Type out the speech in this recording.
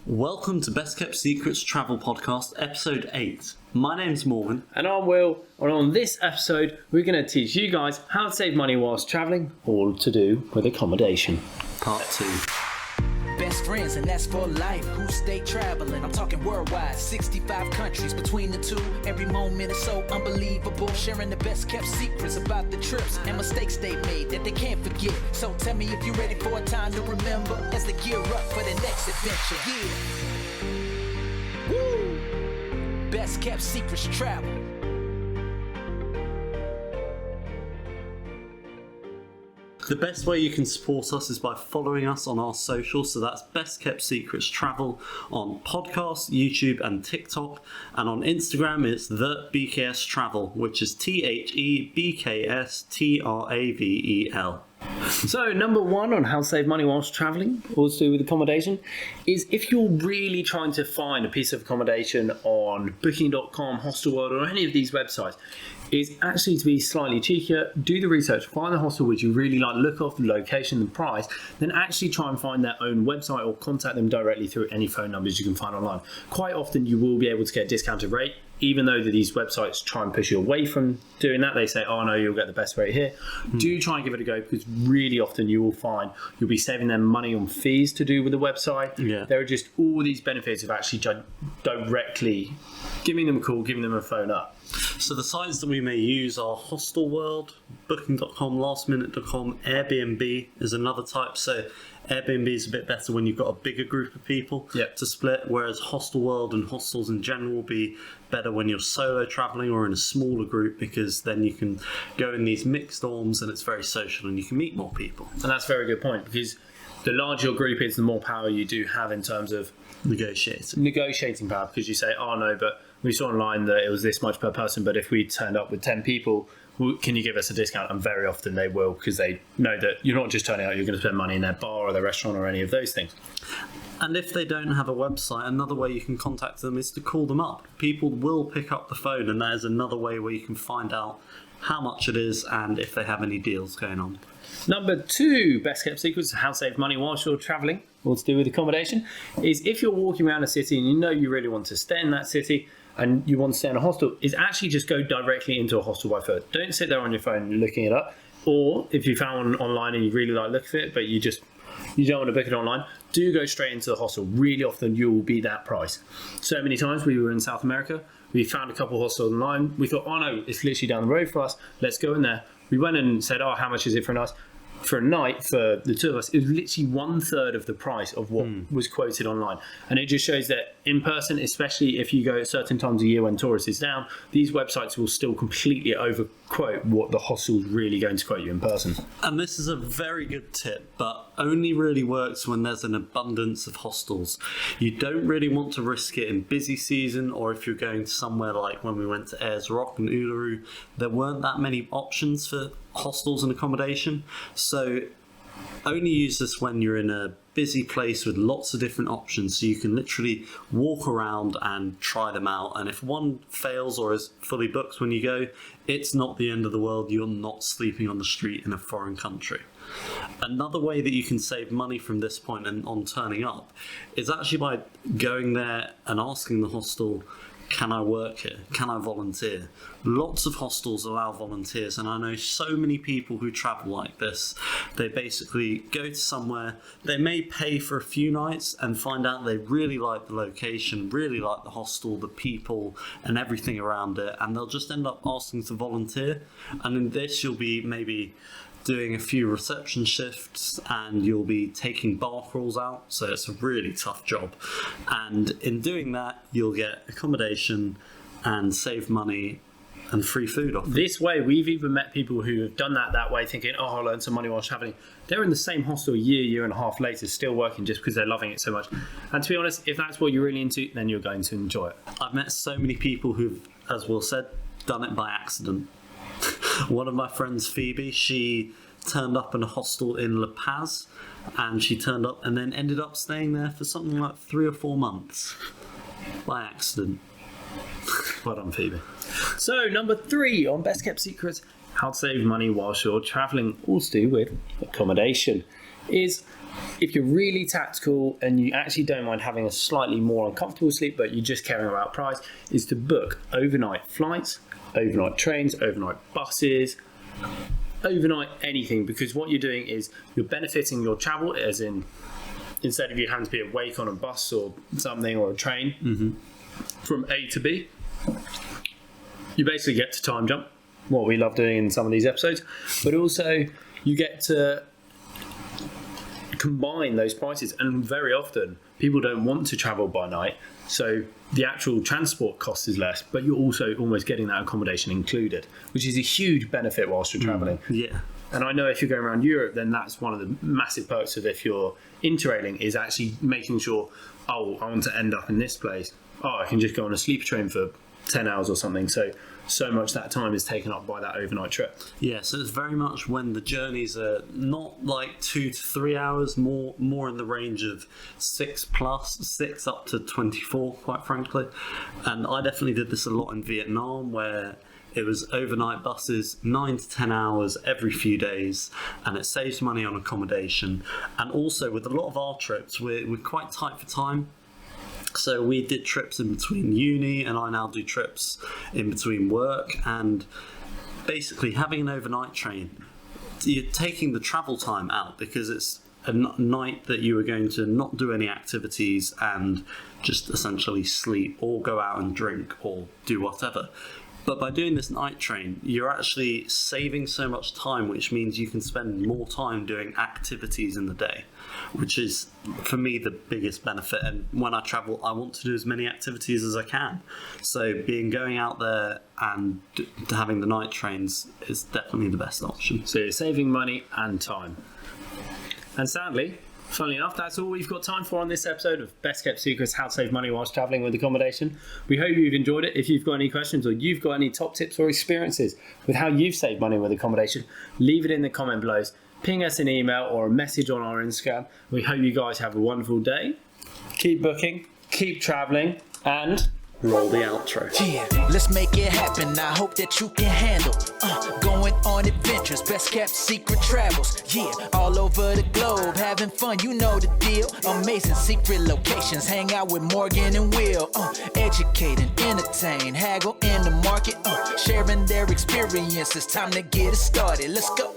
Welcome to Best Kept Secrets Travel Podcast, Episode 8. My name's Morgan. And I'm Will, and on this episode, we're going to teach you guys how to save money whilst travelling, all to do with accommodation. Part 2. Best friends, and that's for life. Who stay traveling? I'm talking worldwide, 65 countries between the two. Every moment is so unbelievable. Sharing the best kept secrets about the trips and mistakes they made that they can't forget. So tell me if you're ready for a time to remember as they gear up for the next adventure. Yeah. Woo! Best kept secrets travel. The best way you can support us is by following us on our socials. So that's Best Kept Secrets Travel on podcast, YouTube and TikTok. And on Instagram it's the BKStravel, which is TheBKSTravel. So, number one on how to save money whilst travelling, all to do with accommodation, is if you're really trying to find a piece of accommodation on Booking.com, Hostelworld, or any of these websites, is actually to be slightly cheekier, do the research, find the hostel which you really like, look off the location and the price, then actually try and find their own website or contact them directly through any phone numbers you can find online. Quite often you will be able to get a discounted rate, even though these websites try and push you away from doing that. They say, oh no, you'll get the best rate here. Do try and give it a go, because really often you will find you'll be saving them money on fees to do with the website. Yeah. There are just all these benefits of actually directly giving them a call, giving them a phone up. So the sites that we may use are Hostelworld, Booking.com, Lastminute.com, Airbnb is another type. So Airbnb is a bit better when you've got a bigger group of people to split, whereas Hostelworld and hostels in general will be better when you're solo travelling or in a smaller group, because then you can go in these mixed dorms and it's very social and you can meet more people. And that's a very good point, because the larger your group is, the more power you do have in terms of negotiating power, because you say, oh no, but we saw online that it was this much per person, but if we turned up with 10 people, can you give us a discount? And very often they will, because they know that you're not just turning out, you're going to spend money in their bar or their restaurant or any of those things. And if they don't have a website, another way you can contact them is to call them up. People will pick up the phone, and that is another way where you can find out how much it is and if they have any deals going on. Number 2, best kept secrets, how to save money whilst you're travelling, all to do with accommodation, is if you're walking around a city and you know you really want to stay in that city and you want to stay in a hostel, is actually just go directly into a hostel by phone. Don't sit there on your phone looking it up. Or if you found one online and you really like the look of it, but you don't want to book it online, do go straight into the hostel. Really often you will be that price. So many times we were in South America, we found a couple of hostels online, we thought, oh no, it's literally down the road for us, let's go in there. We went and said, oh, how much is it for a night? For a night, for the two of us, it was literally 1/3 of the price of what was quoted online. And it just shows that in person, especially if you go at certain times of year when tourists is down, these websites will still completely overquote what the hostel's really going to quote you in person. And this is a very good tip, but only really works when there's an abundance of hostels. You don't really want to risk it in busy season, or if you're going to somewhere like when we went to Ayers Rock and Uluru, there weren't that many options for hostels and accommodation. So only use this when you're in a busy place with lots of different options, so you can literally walk around and try them out. And if one fails or is fully booked when you go, it's not the end of the world. You're not sleeping on the street in a foreign country. Another way that you can save money from this point and on turning up is actually by going there and asking the hostel, can I work here? Can I volunteer? Lots of hostels allow volunteers, and I know so many people who travel like this. They basically go to somewhere, they may pay for a few nights and find out they really like the location, really like the hostel, the people and everything around it, and they'll just end up asking to volunteer. And in this you'll be maybe doing a few reception shifts and you'll be taking bar crawls out, so it's a really tough job. And in doing that you'll get accommodation and save money and free food off. This way, we've even met people who have done that way, thinking, oh, I'll earn some money while travelling. They're in the same hostel a year and a half later, still working just because they're loving it so much. And to be honest, if that's what you're really into, then you're going to enjoy it. I've met so many people who've, as Will said, done it by accident. One of my friends, Phoebe, she turned up in a hostel in La Paz, and she turned up and then ended up staying there for something like 3 or 4 months by accident. Well done, Phoebe. So, number 3 on Best Kept Secrets, how to save money whilst you're travelling, all to do with accommodation, is if you're really tactical and you actually don't mind having a slightly more uncomfortable sleep, but you're just caring about price, is to book overnight flights, overnight trains, overnight buses, overnight anything, because what you're doing is you're benefiting your travel, as in instead of you having to be awake on a bus or something or a train from A to B, you basically get to time jump, what we love doing in some of these episodes, but also you get to combine those prices. And very often people don't want to travel by night, so the actual transport cost is less, but you're also almost getting that accommodation included, which is a huge benefit whilst you're traveling. Yeah. And I know if you're going around Europe, then that's one of the massive perks of if you're interrailing, is actually making sure, oh, I want to end up in this place. Oh, I can just go on a sleeper train for 10 hours or something. So much that time is taken up by that overnight trip. Yeah, so it's very much when the journeys are not like 2 to 3 hours, more in the range of 6 up to 24, quite frankly. And I definitely did this a lot in Vietnam, where it was overnight buses, 9 to 10 hours every few days, and it saves money on accommodation. And also with a lot of our trips, we're quite tight for time. So we did trips in between uni, and I now do trips in between work. And basically having an overnight train, you're taking the travel time out, because it's a night that you are going to not do any activities and just essentially sleep or go out and drink or do whatever. But by doing this night train, you're actually saving so much time, which means you can spend more time doing activities in the day, which is, for me, the biggest benefit. And when I travel, I want to do as many activities as I can. So going out there and having the night trains is definitely the best option. So you're saving money and time. And sadly, funnily enough, that's all we've got time for on this episode of Best Kept Secrets, How to Save Money Whilst Travelling with Accommodation. We hope you've enjoyed it. If you've got any questions, or you've got any top tips or experiences with how you've saved money with accommodation, leave it in the comment below. Ping us an email or a message on our Instagram. We hope you guys have a wonderful day. Keep booking, keep travelling, and Roll the outro. Yeah, let's make it happen. I hope that you can handle going on adventures, best kept secret travels. Yeah, all over the globe, having fun, you know the deal. Amazing secret locations, hang out with Morgan and Will. Educate and entertain, haggle in the market, sharing their experiences. Time to get it started. Let's go.